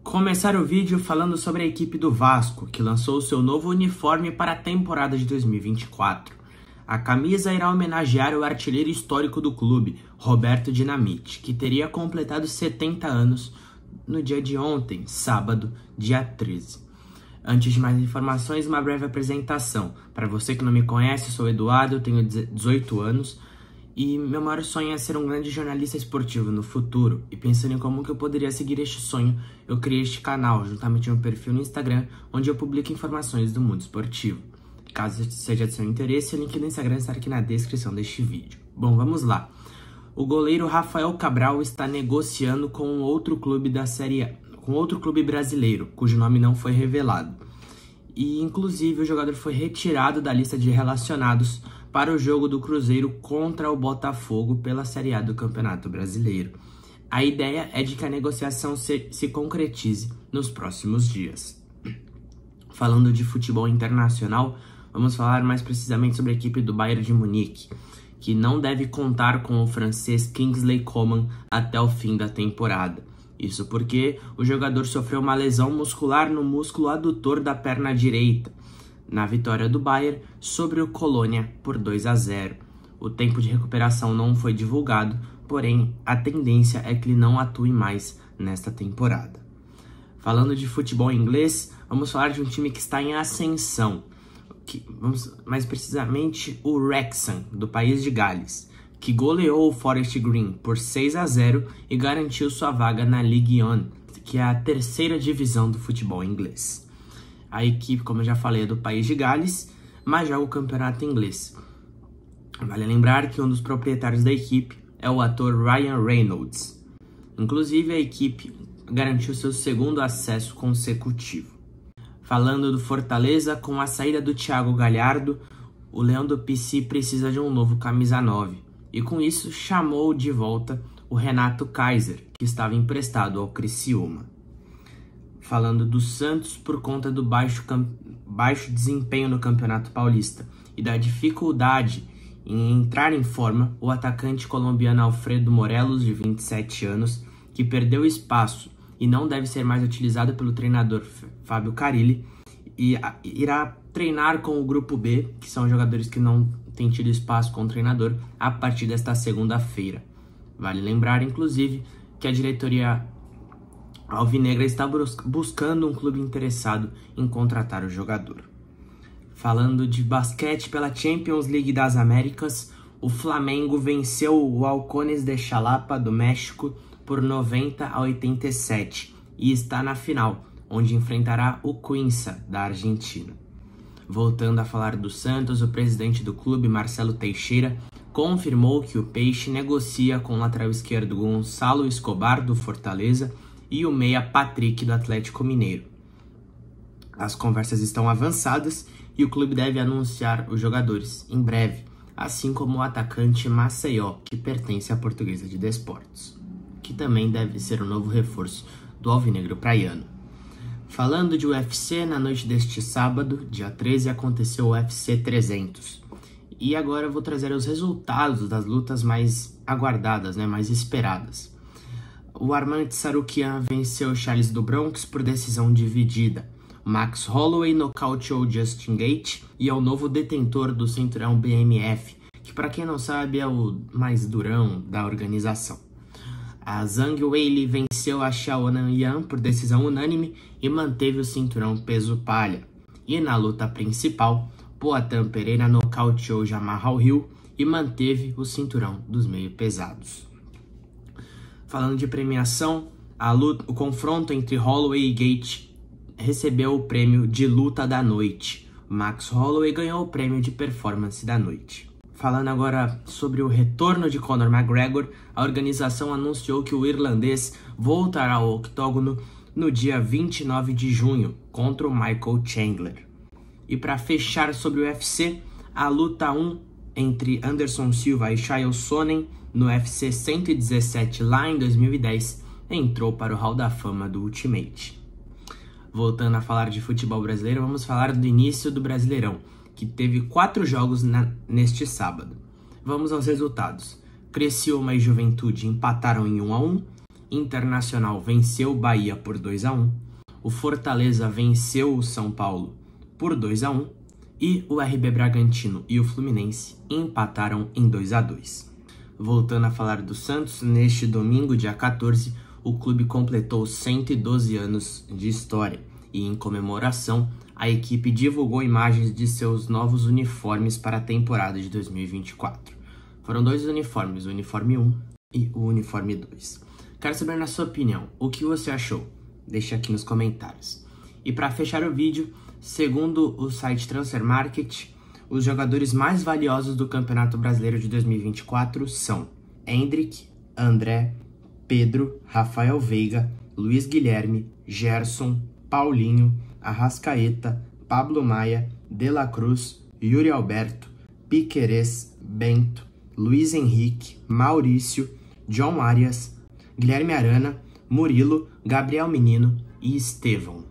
Começar o vídeo falando sobre a equipe do Vasco, que lançou seu novo uniforme para a temporada de 2024. A camisa irá homenagear o artilheiro histórico do clube, Roberto Dinamite, que teria completado 70 anos no dia de ontem, sábado, dia 13. Antes de mais informações, uma breve apresentação. Para você que não me conhece, eu sou o Eduardo, eu tenho 18 anos e meu maior sonho é ser um grande jornalista esportivo no futuro. E pensando em como que eu poderia seguir este sonho, eu criei este canal, juntamente com um perfil no Instagram, onde eu publico informações do mundo esportivo. Caso seja de seu interesse, o link do Instagram está aqui na descrição deste vídeo. Bom, vamos lá. O goleiro Rafael Cabral está negociando com outro clube da Série A, com outro clube brasileiro, cujo nome não foi revelado. E, inclusive, o jogador foi retirado da lista de relacionados para o jogo do Cruzeiro contra o Botafogo pela Série A do Campeonato Brasileiro. A ideia é de que a negociação se concretize nos próximos dias. Falando de futebol internacional, vamos falar mais precisamente sobre a equipe do Bayern de Munique, que não deve contar com o francês Kingsley Coman até o fim da temporada. Isso porque o jogador sofreu uma lesão muscular no músculo adutor da perna direita, na vitória do Bayern sobre o Colônia por 2-0. O tempo de recuperação não foi divulgado, porém a tendência é que ele não atue mais nesta temporada. Falando de futebol inglês, vamos falar de um time que está em ascensão, mais precisamente o Wrexham, do país de Gales, que goleou o Forest Green por 6-0 e garantiu sua vaga na Ligue 1, que é a terceira divisão do futebol inglês. A equipe, como eu já falei, é do país de Gales, mas joga o campeonato inglês. Vale lembrar que um dos proprietários da equipe é o ator Ryan Reynolds. Inclusive, a equipe garantiu seu segundo acesso consecutivo. Falando do Fortaleza, com a saída do Thiago Galhardo, o Leão do PC precisa de um novo camisa 9. E com isso, chamou de volta o Renato Kaiser, que estava emprestado ao Criciúma. Falando do Santos, por conta do baixo desempenho no Campeonato Paulista e da dificuldade em entrar em forma, o atacante colombiano Alfredo Morelos, de 27 anos, que perdeu espaço e não deve ser mais utilizado pelo treinador Fábio Carille, e irá treinar com o Grupo B, que são jogadores que não têm tido espaço com o treinador, a partir desta segunda-feira. Vale lembrar, inclusive, que a diretoria alvinegra está buscando um clube interessado em contratar o jogador. Falando de basquete pela Champions League das Américas, o Flamengo venceu o Halcones de Xalapa do México por 90-87 e está na final, onde enfrentará o Quinza da Argentina. Voltando a falar do Santos, o presidente do clube, Marcelo Teixeira, confirmou que o Peixe negocia com o lateral esquerdo Gonçalo Escobar do Fortaleza e o meia Patrick do Atlético Mineiro. As conversas estão avançadas e o clube deve anunciar os jogadores em breve, assim como o atacante Maceió, que pertence à Portuguesa de Desportos, que também deve ser o novo reforço do alvinegro praiano. Falando de UFC, na noite deste sábado, dia 13, aconteceu o UFC 300. E agora eu vou trazer os resultados das lutas mais aguardadas, mais esperadas. O Arman Tsarukyan venceu Charles do Bronx por decisão dividida. Max Holloway nocauteou Justin Gaethje e é o novo detentor do cinturão BMF, que, para quem não sabe, é o mais durão da organização. A Zhang Weili venceu a Xiaonan Yan por decisão unânime e manteve o cinturão peso palha. E na luta principal, Poatan Pereira nocauteou Jamahal Hill e manteve o cinturão dos meio pesados. Falando de premiação, o confronto entre Holloway e Gaethje recebeu o prêmio de luta da noite. Max Holloway ganhou o prêmio de performance da noite. Falando agora sobre o retorno de Conor McGregor, a organização anunciou que o irlandês voltará ao octógono no dia 29 de junho contra o Michael Chandler. E para fechar sobre o UFC, a luta 1 entre Anderson Silva e Chael Sonnen no UFC 117 lá em 2010 entrou para o Hall da Fama do Ultimate. Voltando a falar de futebol brasileiro, vamos falar do início do Brasileirão, que teve 4 jogos neste sábado. Vamos aos resultados. Criciúma e Juventude empataram em 1-1, Internacional venceu o Bahia por 2-1, o Fortaleza venceu o São Paulo por 2-1 e o RB Bragantino e o Fluminense empataram em 2-2. Voltando a falar do Santos, neste domingo, dia 14, o clube completou 112 anos de história e, em comemoração, a equipe divulgou imagens de seus novos uniformes para a temporada de 2024. Foram 2 uniformes, o uniforme 1 e o uniforme 2. Quero saber, na sua opinião, o que você achou? Deixe aqui nos comentários. E para fechar o vídeo, segundo o site Transfer Market, os jogadores mais valiosos do Campeonato Brasileiro de 2024 são Endrick, André, Pedro, Rafael Veiga, Luiz Guilherme, Gerson, Paulinho, Arrascaeta, Pablo Maia, De La Cruz, Yuri Alberto, Piquerez, Bento, Luiz Henrique, Maurício, John Arias, Guilherme Arana, Murilo, Gabriel Menino e Estevão.